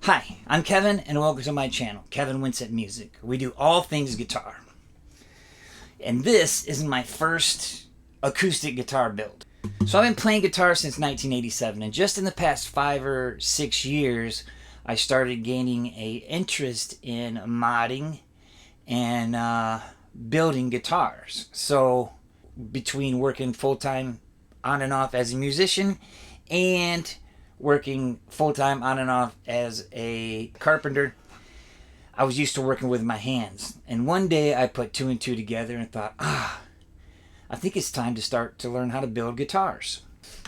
Hi, I'm Kevin, and welcome to my channel, Kevin Winsett Music. We do all things guitar. And this is my first acoustic guitar build. So I've been playing guitar since 1987, and just in the past 5 or 6 years, I started gaining an interest in modding and building guitars. So between working full-time on and off as a musician and working full-time on and off as a carpenter, I was used to working with my hands. And one day I put 2 and 2 together and thought, I think it's time to start to learn how to build guitars.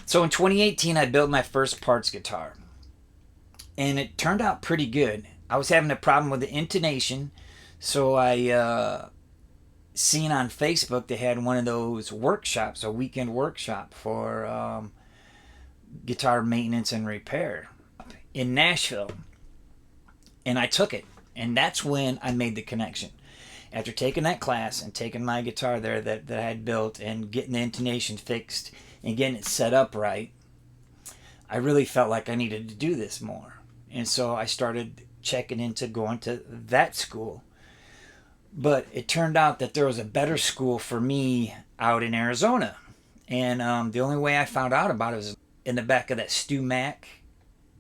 So in 2018, I built my first parts guitar. And it turned out pretty good. I was having a problem with the intonation, so I seen on Facebook they had one of those workshops, a weekend workshop for guitar maintenance and repair in Nashville, and I took it, and that's when I made the connection. After taking that class and taking my guitar there that I had built and getting the intonation fixed and getting it set up right, I really felt like I needed to do this more, and so I started checking into going to that school. But it turned out that there was a better school for me out in Arizona, and the only way I found out about it was in the back of that Stu Mac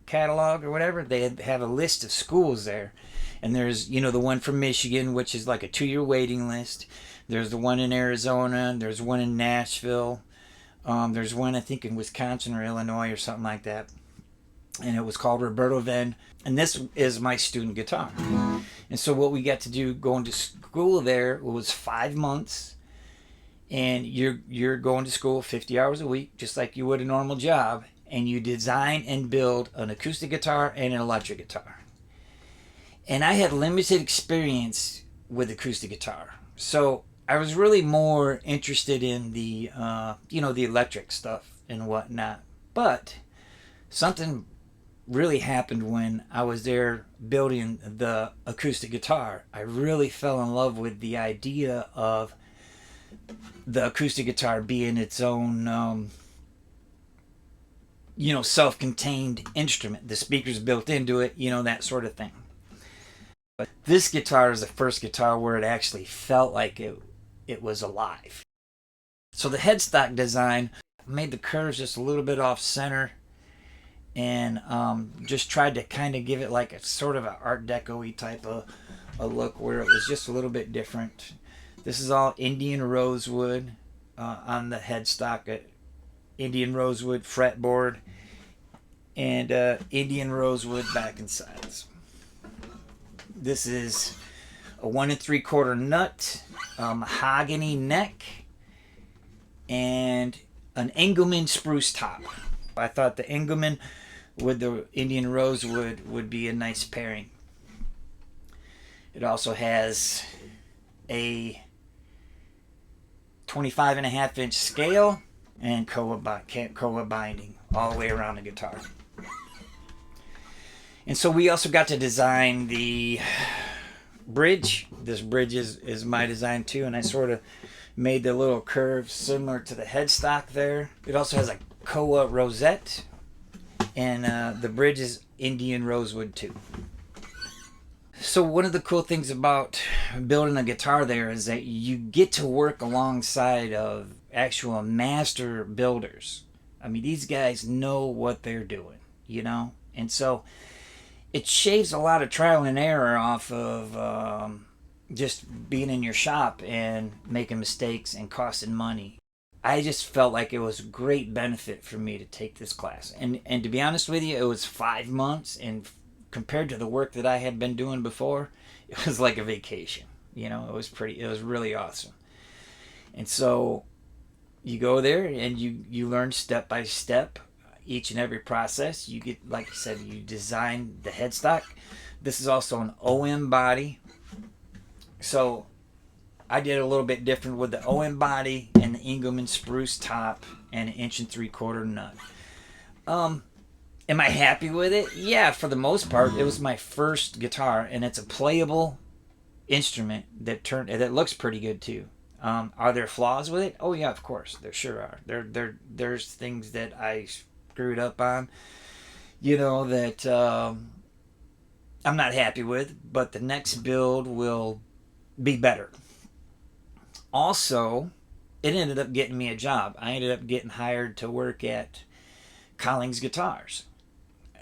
catalog or whatever. They have a list of schools there, and there's the one from Michigan, which is like a 2-year waiting list. There's the one in Arizona, there's one in Nashville, there's one I think in Wisconsin or Illinois or something like that, and it was called Roberto Venn, and this is my student guitar. And so what we got to do going to school there was 5 months, and you're going to school 50 hours a week, just like you would a normal job, and you design and build an acoustic guitar and an electric guitar. And I had limited experience with acoustic guitar, so I was really more interested in the the electric stuff and whatnot. But something really happened when I was there building the acoustic guitar. I really fell in love with the idea of the acoustic guitar being its own self-contained instrument, the speakers built into it, that sort of thing. But this guitar is the first guitar where it actually felt like it was alive. So the headstock design made the curves just a little bit off center, and just tried to kind of give it like a sort of an Art Deco-y type of a look where it was just a little bit different. This is all Indian rosewood on the headstock, Indian rosewood fretboard, and Indian rosewood back and sides. This is a 1 3/4 nut, mahogany neck, and an Engelmann spruce top. I thought the Engelmann with the Indian rosewood would be a nice pairing. It also has a 25.5-inch scale and koa binding all the way around the guitar. And so we also got to design the bridge. This bridge is my design too, and I sort of made the little curve similar to the headstock there. It also has a koa rosette, and the bridge is Indian rosewood too. So one of the cool things about building a guitar there is that you get to work alongside of actual master builders. I mean, these guys know what they're doing, and so it shaves a lot of trial and error off of just being in your shop and making mistakes and costing money. I just felt like it was a great benefit for me to take this class. And to be honest with you, it was 5 months, and compared to the work that I had been doing before, it was like a vacation. It was really awesome. And so you go there and you learn step by step each and every process. You get, like I said, you design the headstock. This is also an OM body. So I did a little bit different with the OM body and the Engelmann spruce top and an 1 3/4 nut. Am I happy with it? Yeah, for the most part. It was my first guitar, and it's a playable instrument that looks pretty good too. Are there flaws with it? Oh yeah, of course, there sure are. There's things that I screwed up on, that I'm not happy with, but the next build will be better. Also, it ended up getting me a job. I ended up getting hired to work at Collings Guitars.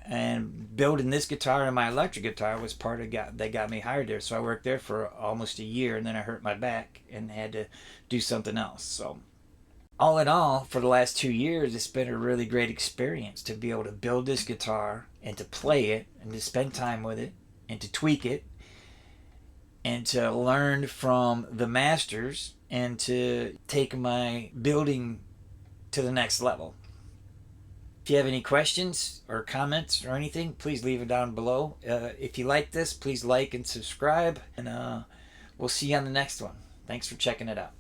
And building this guitar and my electric guitar was part of they got me hired there. So I worked there for almost a year, and then I hurt my back and had to do something else. So all in all, for the last 2 years, it's been a really great experience to be able to build this guitar and to play it and to spend time with it and to tweak it and to learn from the masters and to take my building to the next level. If you have any questions or comments or anything, please leave it down below. If you like this, please like and subscribe, and we'll see you on the next one. Thanks for checking it out.